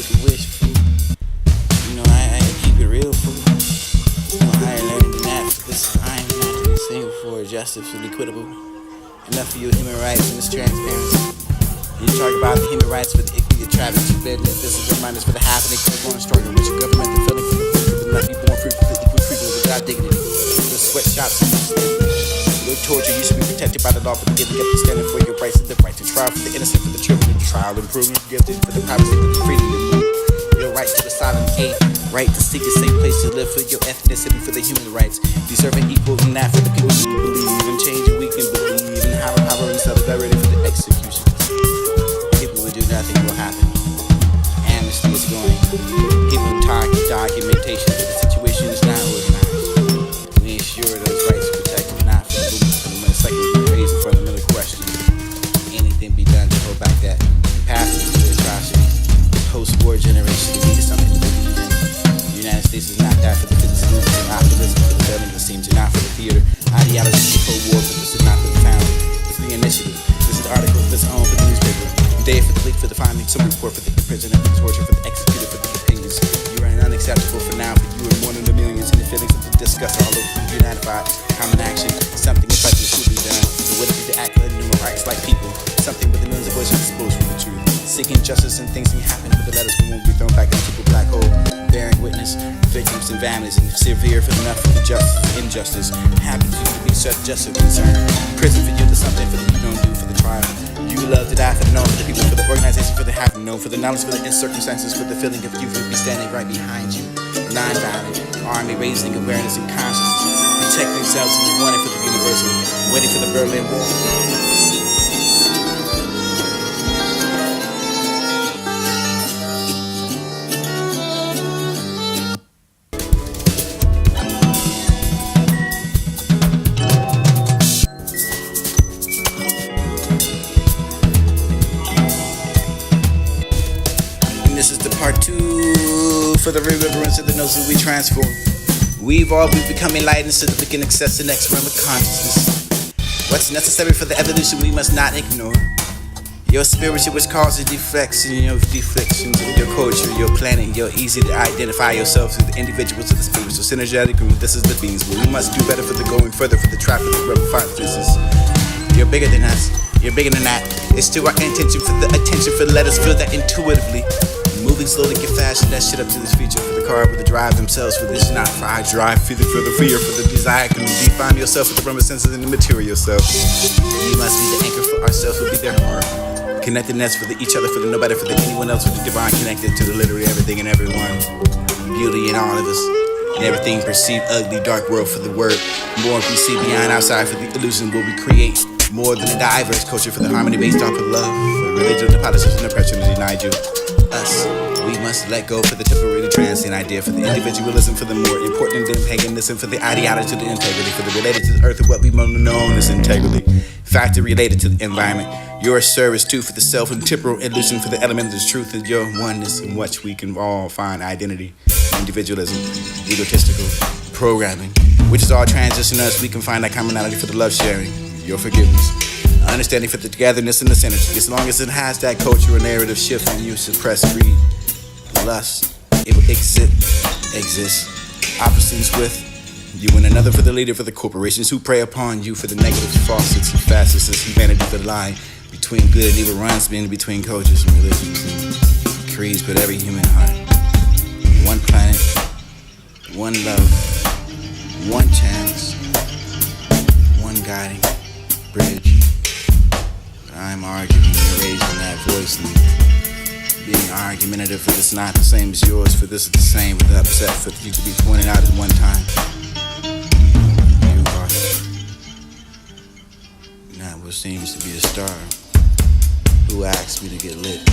make a wish, fool. I keep it real, fool. Higher learning than that. For this, I ain't not to be single for justice for the equitable. Enough for your human rights and this transparency. You talk about the human rights for the equity of traffic to bed. This is the reminders for the happening, for the struggle, which your government and feeling for the people that must be born free for the equal treatment without dignity. The sweatshops and the torture used to be protected by the law, but giving up the standing for your rights and the right to trial for the innocent, for the children, the trial and proving guilty, for the privacy, for the freedom to move. Your right to asylum, right to seek a safe place to live, for your ethnicity, for the human rights, deserving equal and that for the people who believe in change and we can believe in power and solidarity for the execution. People who do nothing will happen. Amnesty is going. People documentation for the situation is not organized. We ensure those rights are protected, not for the movement, for the second raise in fundamental questions. Anything be done to hold back that capacity for the atrocity. Post-war generation to need something to believe in. The United States is not that for the business movement and optimism for the building that seems to not for the theater. Ideology for Cold War, but this is not for the family. This is the initiative. This is the article of its own for the newspaper. Day for the leak, for the finding, some report for the imprisonment, for the torture, for the executed, for the opinions. You are unacceptable for now, for you are more than the millions, and the feelings of the disgust all over unified. Common action, something is like this should be done. But what if you act like human rights like people? Something with the millions of voices exposed for the truth. Seeking justice and things can happen, but the letters won't be thrown back into the black hole. Bearing witness, victims and families, and severe for enough for the injustice. Happy to be such just a concern. Prison for you to something for the you don't do for the trial. You love to die for the known, for the people, for the organization, for the happen known, for the knowledge, for the circumstances, for the feeling of you will be standing right behind you. Non-violent army raising awareness and consciousness, protecting themselves and wanting for the universal, waiting for the Berlin Wall. This is the part 2 for the remembrance of the notes that we transform. We've become enlightened so that we can access the next realm of consciousness. What's necessary for the evolution we must not ignore. Your spiritual which causes deflections of your culture, your planet, you're easy to identify yourself as the individuals of the spiritual synergetic group. This is the beings, but we must do better for the going further for the traffic of the consciousness. You're bigger than us. You're bigger than that. It's to our intention for the attention for let us feel that intuitively. Moving slowly, get faster, that shit up to this feature for the car with the drive themselves. For this, not for I drive, feel it for the fear, for the desire. Can define yourself with the realm of senses and the material self. You must be the anchor for ourselves, will be their heart. Connectedness for the each other, for the nobody, for the anyone else, with the divine connected to the literally everything and everyone. Beauty in all of us. And everything perceived ugly, dark world for the word. More we see beyond outside for the illusion will we create. More than a diverse culture for the harmony based off of love. For religion, the politics, and oppression to deny you. Us, we must let go for the temporary transient idea, for the individualism, for the more important than paganism, for the ideology to the integrity, for the related to the earth and what we know as integrity. Factor related to the environment. Your service too for the self and temporal illusion, for the element of the truth of your oneness in which we can all find identity. Individualism, egotistical programming, which is all transition us, we can find that commonality for the love sharing, your forgiveness. Understanding for the togetherness and the synergy. As long as it has that cultural narrative shift and you suppress greed, lust, it will exist. Opposites with you and another for the leader, for the corporations who prey upon you, for the negatives, falsehoods, and facets, humanity, the line between good and evil runs between cultures and religions and creeds, but every human heart. One planet, one love, one chance, one guiding bridge. I'm arguing, you're raising that voice and being argumentative, for this not the same as yours, for this is the same with the upset, for you to be pointed out at one time. You are not what seems to be a star, who asked me to get lit,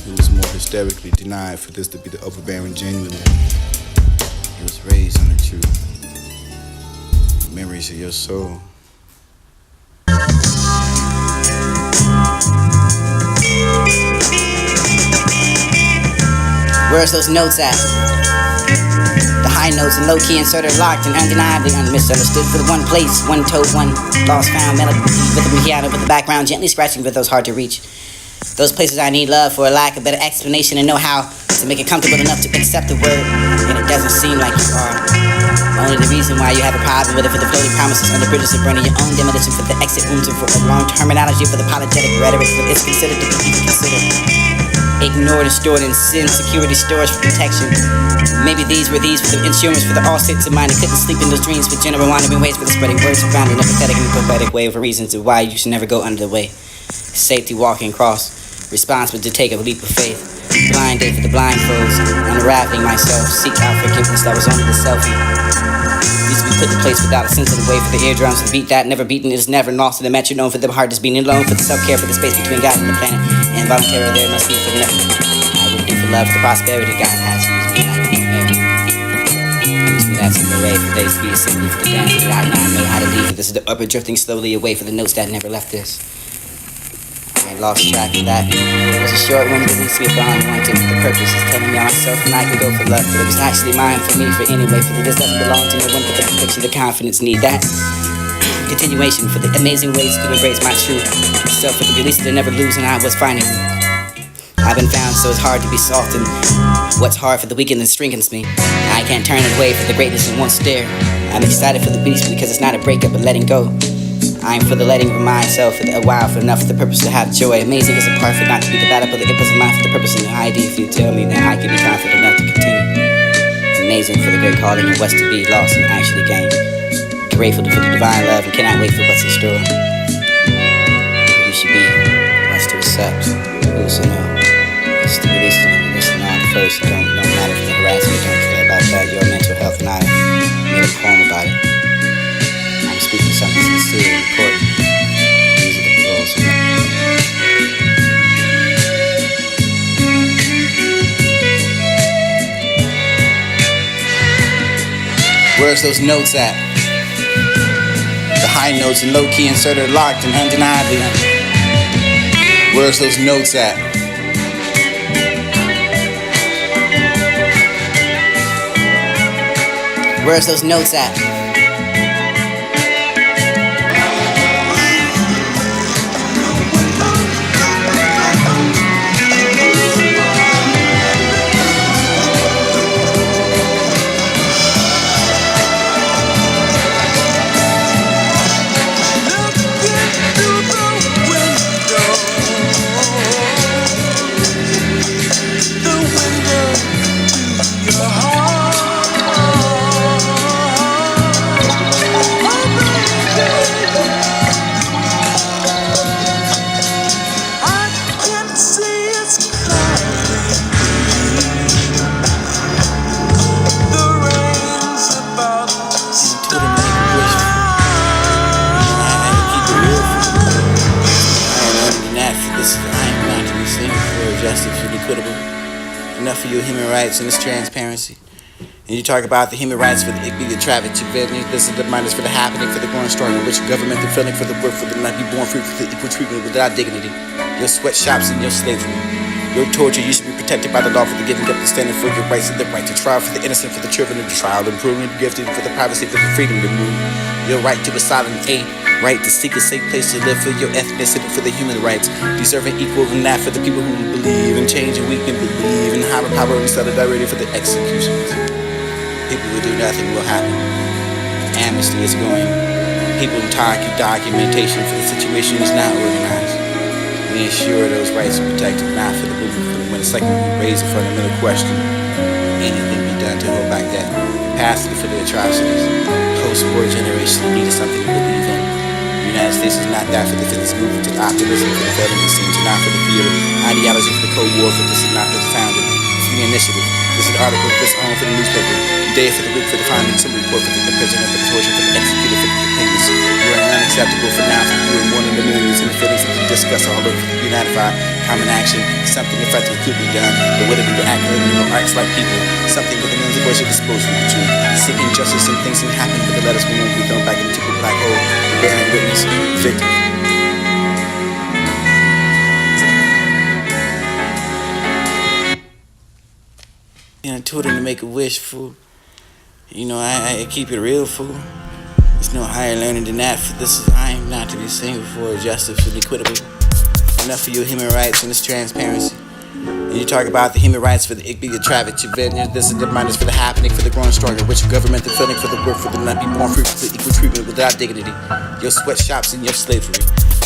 who was more hysterically denied for this to be the overbearing genuine. He was raised on the truth, memories of your soul. Where's those notes at? The high notes and low-key inserted, locked and undeniably misunderstood. For the one place, one toe, one lost found melody with the piano, with the background gently scratching for those hard to reach. Those places I need love for a lack of better explanation and know how to make it comfortable enough to accept the word, and it doesn't seem like you are. Only the reason why you have a problem with it for the floating promises under bridges of burning your own demolition for the exit wounds and for a long terminology for the apologetic rhetoric that is considered to be even considered. Ignored and stored in sin, security storage for protection. Maybe these were these for the insurance for the all states of mind that couldn't sleep in those dreams for general wandering ways for the spreading words around in a pathetic and prophetic way of reasons of why you should never go under the way. Safety walking across, responsible to take a leap of faith. Blind day for the blindfolds, unraveling myself, seek out forgiveness that was only the selfie. Used to be put in place without a sense of the way for the eardrums, the beat that never beaten is never lost, and the metronome for the heart is beating alone, for the self-care for the space between God and the planet, and voluntarily there must be for nothing. I would do for love, for the prosperity God has used me like a Mary. Use me that's in the way for days to be simply for the dance that I now know how to leave. This is the upper drifting slowly away for the notes that never left this. I lost track of that. It was a short one, didn't see if I wanted. The purpose is telling me on myself and I can go for love. But it was actually mine for me, for anyway. For this doesn't belong to no one, but the conviction, the confidence need that. Continuation for the amazing ways to embrace my truth. Self for the release that I never lose and I was finding. I've been found so it's hard to be soft, and what's hard for the weekend and strengthens me. I can't turn it away for the greatness in one stare. I'm excited for the beast because it's not a breakup but letting go. I'm for the letting of myself for a while, for enough for the purpose to have joy. Amazing is a part for not to be the battle, but the impulse of mind for the purpose and the idea. If you tell me that I can be confident enough to continue. Amazing for the great calling and what's to be lost and actually gain. Grateful for the divine love and cannot wait for what's in store. You should be wants to accept. Who's to know? It's to be listening and listen on first. Don't matter if the harassment, don't care about that. Your mental health, and I made a poem about it. Speaking something sincere and important. These are the goals. Where's those notes at? The high notes and low key inserted, locked and undeniably. Where's those notes at? Where's those notes at? Enough for your human rights and its transparency. And you talk about the human rights for the traffic to this is the minus for the happening, for the growing strong, in which government, the feeling for the work, for the not be born free, for the equal treatment without dignity. Your sweatshops and your slavery. Your torture, you should be protected by the law for the giving up and standing for your rights and the right to trial for the innocent, for the children of the trial, improving, gifted for the privacy, for the freedom to move. Your right to asylum, right to seek a safe place to live for your ethnicity, for the human rights, deserving equal and that for the people who believe in change and we can believe in higher power and solidarity for the executions. People who do nothing will happen. Amnesty is going. People documentation for the situation is not organized. We ensure those rights are protected, not for the movement. When it's like we raise a fundamental question, anything be done to hold back that capacity for the atrocities. Post-war generation needed something to believe in. The United States is not that for the fitness movement, to optimism for the veteran scene, to not for the fear, ideology for the Cold War, for this is not the founded free initiative. This is an article that's on for the newspaper. Day for the week for the finding, some report for the imprisonment, for the torture, for the executed, for the opinions. You are unacceptable for now, for you and more than the millions and the feelings that we discuss all over unified common action. Something effective could be done, but would it be to act acts like people? Something with an voice of disposal of the truth. Seeking justice and things that happen, but the letters will be thrown back into the black hole. Bearing witness, victim. You know, told him to make a wish, fool. You know, I keep it real, fool. There's no higher learning than that. For this is I am not to be single for justice should be quittable. Enough for your human rights and its transparency. And you talk about the human rights for the it be a traffic. This is the reminders for the happening, for the growing stronger. Which government, the feeling for the work, for the not be born free, for the equal treatment without dignity. Your sweatshops and your slavery.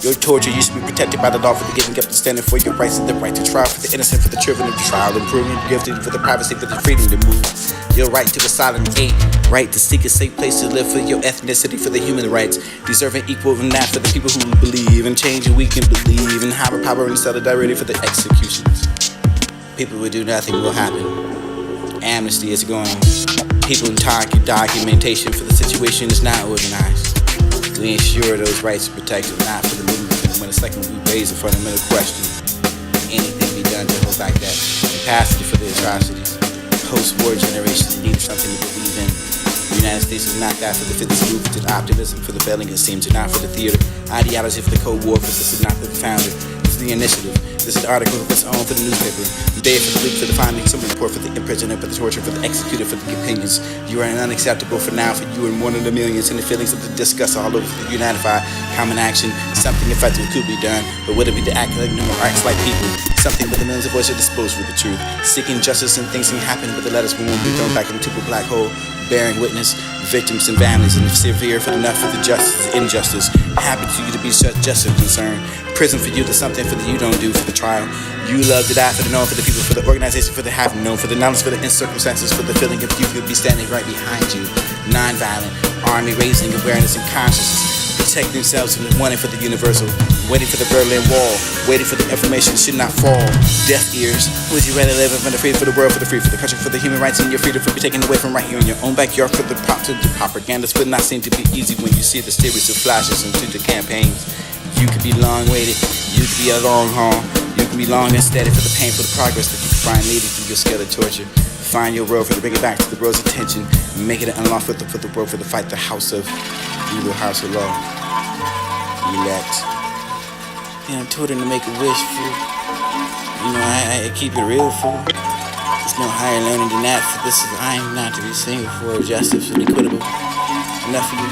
Your torture used to be protected by the law for the giving up and standing for your rights and the right to trial for the innocent, for the children of the trial, improving gifted for the privacy, for the freedom to move. Your right to asylum, right to seek a safe place to live for your ethnicity, for the human rights, deserving equal and that for the people who believe in change and we can believe in higher power and solidarity for the executions. People will do nothing will happen. Amnesty is going. People in documentation for the situation is not organized. We ensure those rights are protected, not for the movement. When the second we raise a fundamental question, anything be done to hold back that capacity for the atrocities. Post-war generation needed something to believe in. The United States is not that for the fitness movement, to the optimism for the belling, it seems, not for the theater. Ideology for the Cold War, for this is not the founder. This is the initiative. This is the article of its own for the newspaper. The day for the week for the findings, some report for the imprisonment, for the torture, for the executed, for the opinions. You are unacceptable for now, for you and one of the millions, and the feelings of the disgust all over the unified common action. Something effective could be done, but would it be to act like no acts like people? Something with the millions of voices disposed with the truth. Seeking justice and things can happen, but the letters won't be thrown back into a black hole. Bearing witness, victims and families, and if severe for enough for the justice, injustice. Happy to you to be such just a concern. Prison for you to something for the you don't do for the trial. You love to die for the known, for the people, for the organization, for the have known, for the knowledge, for the in circumstances, for the feeling of you could be standing right behind you. Non-violent, army raising awareness and consciousness. Protect themselves and wanting for the universal. Waiting for the Berlin Wall. Waiting for the information should not fall. Deaf ears. Would you rather live in the free for the world, for the free, for the country, for the human rights and your freedom for be taken away from right here in your own backyard for the pop to the propagandas will not seem to be easy when you see the series of flashes into the campaigns. You could be long-waited. You could be a long haul. You can be long and steady for the painful progress that you can find needed through your scale of torture. Find your road for to bring it back to the world's attention. Make it an unlawful for the world for the fight the house of evil, house of law. Elect. I'm told him to make a wish, fool. I keep it real, fool. There's no higher learning than that. For this is I am not to be single for justice and equitable. Enough for you.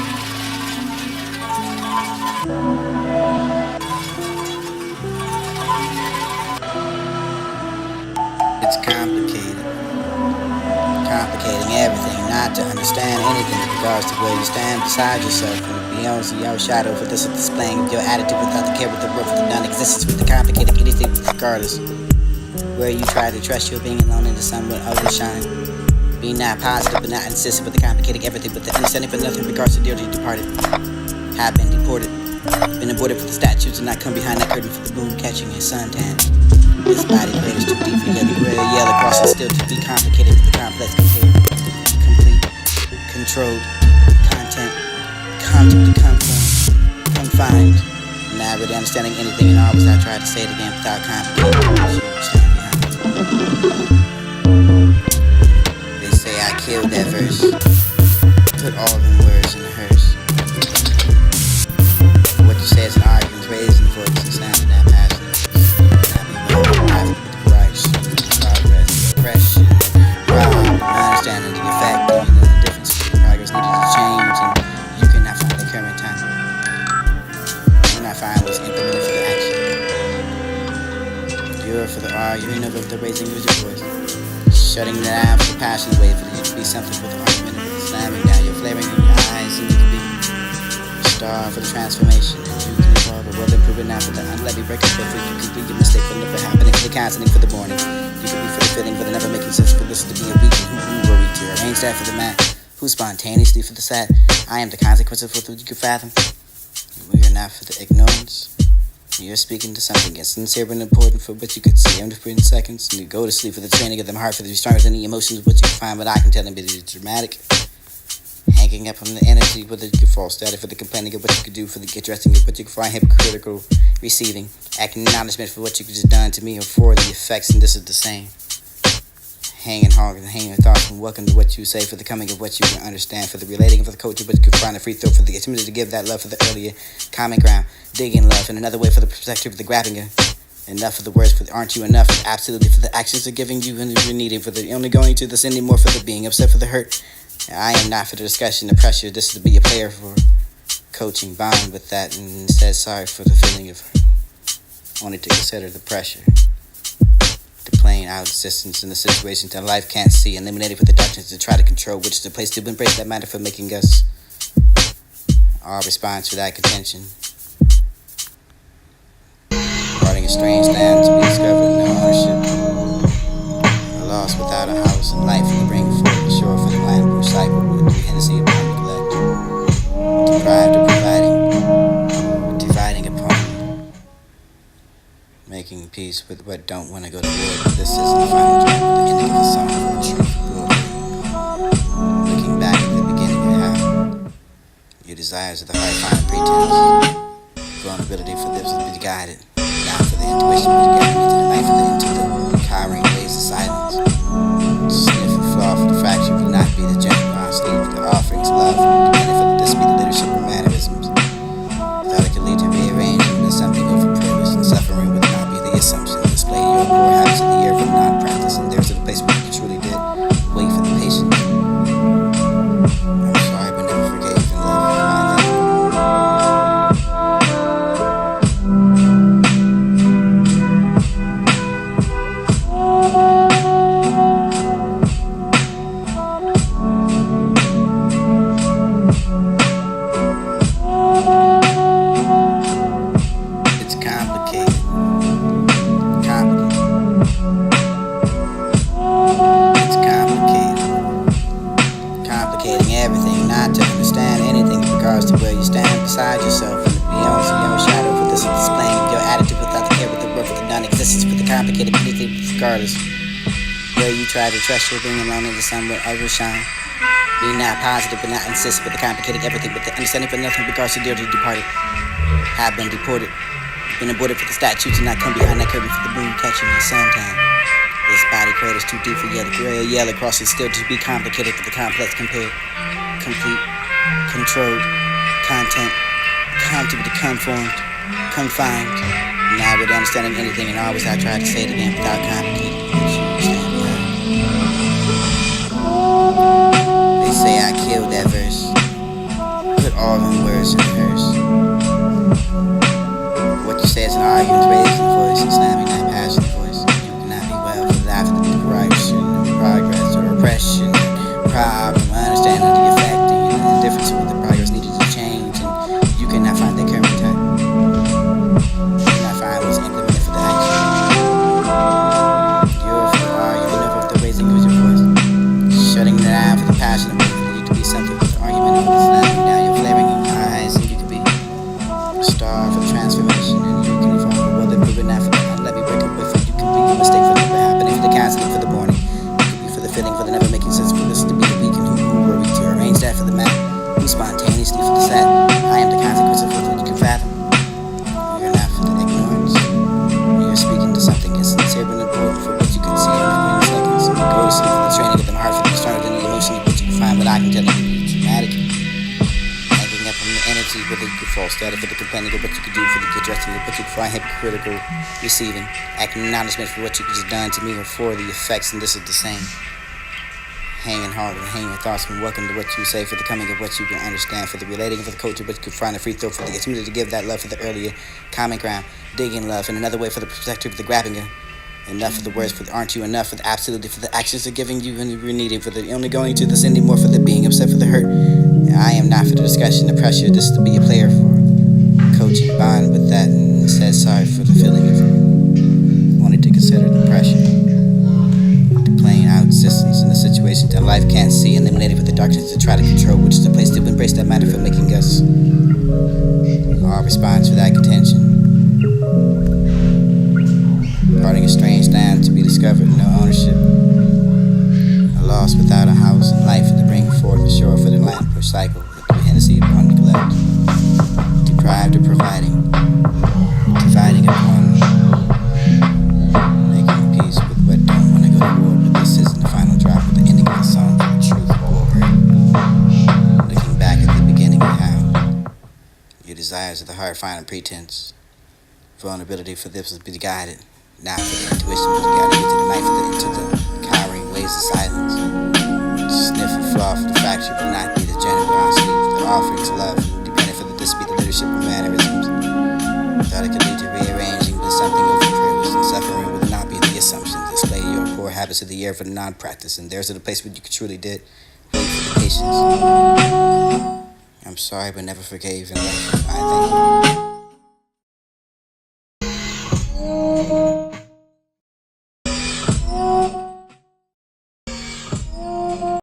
It's complicated. Complicating everything, not to understand anything in regards to where you stand beside yourself and beyond your shadow for this displaying of your attitude without the care with the worth of the non-existence with the complicating anything regardless. Where you try to trust your being alone into somewhat overshine. Being not positive but not insistent with the complicating everything with the understanding for nothing in regards to dearly departed. Have been deported. Been aborted for the statues and not come behind that curtain for the moon catching a suntan. This body plate is too deep for yellow, gray, yellow cross is still to be complicated with the complex compared. Complete, controlled, content, confined. Not really understanding anything and always I try to say it again without complicating. They say I killed that verse. Put all them words in the hearse. What you say is an argument, raising the voice and sounding that passion. Depression, understanding the effect and the difference between progress needed to change, and you cannot find the current time. You cannot find what's implemented for the action. You're for the R, you're enough of the raising of your voice. Shutting down for the passion way for you to be something for the argument and slamming down. You're flaring in your eyes, and you can be a star for the transformation. You can evolve the world improving now for the unleavened breakers, but for you can do your mistake for never happening for the counseling for the morning. You can be for the feeling, for the never making sense, for this to be a beacon. Who worry to arrange that for the man who spontaneously for the sad. I am the consequence of what you can fathom. We are not for the ignorance. You're speaking to something as sincere and important for what you could see under 10 seconds. And you go to sleep for the training of them heart for the stronger than the emotions of what you can find, but I can tell them it is dramatic. Hanging up on the energy, whether you can fall static for the complaining of what you could do for the addressing of what you can find hypocritical, receiving, acknowledgement for what you could just done to me or for the effects, and this is the same. Hanging hard and hanging thoughts and welcome to what you say for the coming of what you can understand, for the relating for the culture, but you can find a free throw for the attempt to give that love for the earlier common ground, digging love, and another way for the protector of the grabbing it. Enough of the words, for the aren't you enough? Absolutely for the actions of giving you and you're needing, for the only going to this anymore, for the being upset for the hurt. I am not for the discussion, the pressure. This is to be a player for coaching, bond with that, and said sorry for the feeling of only to consider the pressure. The playing out existence in the situations that life can't see, eliminated with the darkness to try to control, which is the place to embrace that matter for making us our response to that contention. Guarding a strange land to be discovered, no ownership. A lost without a house and life in the bring forth the shore for the land who cycle with the Hennessy upon neglect. Deprived of providing, dividing upon, making peace with what don't want to go to war. But this isn't the final drop, but the ending of a song for the truth will. Looking back at the beginning of how your desires of the heart find a pretense. Vulnerability for this will be guided. Now for the intuition will guide me to the night for the into the cowering ways of silence. Sniff and flaw for the fracture will not be the generosity for the offerings of love. And for this be the leadership of mannerisms. Thought it could lead to rearranging into something over purpose, and suffering would not be the assumption. Display your poor habits in the year of non-practice, and there's a place where you truly did wait for the patience. I'm sorry, but never forgave and love. It's complicated. It's complicated. Complicating everything, not to understand anything in regards to where you stand beside yourself and beyond your shadow for this displaying your attitude without the care, with the work, with the non-existence, with the complicated anything regardless. Where you try to trust your being alone into somewhere overshine. Being not positive but not insist, with the complicated everything, with the understanding for nothing regards to dearly departed. Have been deported. Been aborted for the statutes and not come behind that curtain for the moon catching the sometime. This body crater's too deep for yellow, gray or yellow cross is still to be complicated, but the complex compared, complete, controlled, content, come to be conformed, confined. Now with understanding anything, and always I try to say it again without complicating. They say I killed that verse, put all them words in hers. What you say is an argument, raising the voice and slamming that passionate voice. You cannot be well for the life of the corruption, progress or oppression, problem, understanding the affecting and the indifference with the progress needed to change, and you cannot find that current time. You cannot find what's implemented for the action. You're for the argument of the raising of your voice, shutting it down for the passionate voice for you to be something with the argument of the slamming down your flaring in your eyes, and you could be a star for the transformation, and you can evolve the world and prove it now for the let me break away from you can be a mistake for the never happening, for the counseling for the morning, it could be for the feeling for the never making sense, for this to be the weekend who worry to arrange that for the map, who spontaneously for the sad. I am the consequence of what you can fathom. You're not for the ignorance. You're speaking to something as sincere and important for what you can see in 20 seconds. You go to sleep for the training of them heart for the stronger than the emotion, but you can find what I can tell you. Dramatic. Up from the energy, whether you could fall static for the complaining of what you could do for the addressing of what you could find hypocritical, receiving, acknowledgement for what you could just done to me or for the effects, and this is the same. Hanging hard and hanging your thoughts and welcome to what you say for the coming of what you can understand, for the relating for the culture, but you could find a free throw for the opportunity to give that love for the earlier common ground, digging love, and another way for the perspective of the grabbing her. Enough of the words, for the aren't you enough, for the absolutely, for the actions of giving you when you're needing, for the only going to this anymore, for the being upset, for the hurt. I am not for the discussion, the pressure, this to be a player for coaching bond with that, and instead sorry for the feeling of wanting to consider the pressure. The playing out existence in the situations that life can't see, eliminated with the darkness to try to control, which is the place to embrace that matter for making us our response for that contention. Guarding a strange land to be discovered, no ownership. A lost without a house and life to bring forth the shore for the land per cycle with the Hennessy upon neglect. Deprived of providing, dividing upon, making peace with what don't want to go to war. But this isn't the final drop, but the ending of the song for the truth will. Looking back at the beginning of how your desires of the heart find a pretense. Vulnerability for this will be guided. Now for the intuition was guided into the night for the into the cowering ways of silence. Sniff and flaw for the fracture will not be the generosity for the offerings of love, dependent for the this be the leadership of mannerisms. Thought it could lead to rearranging into something over purpose, and suffering would not be the assumption. Display service of the year for the non-practice, and there's the place where you could truly did patience. I'm sorry, but never forgave in life. I thank you.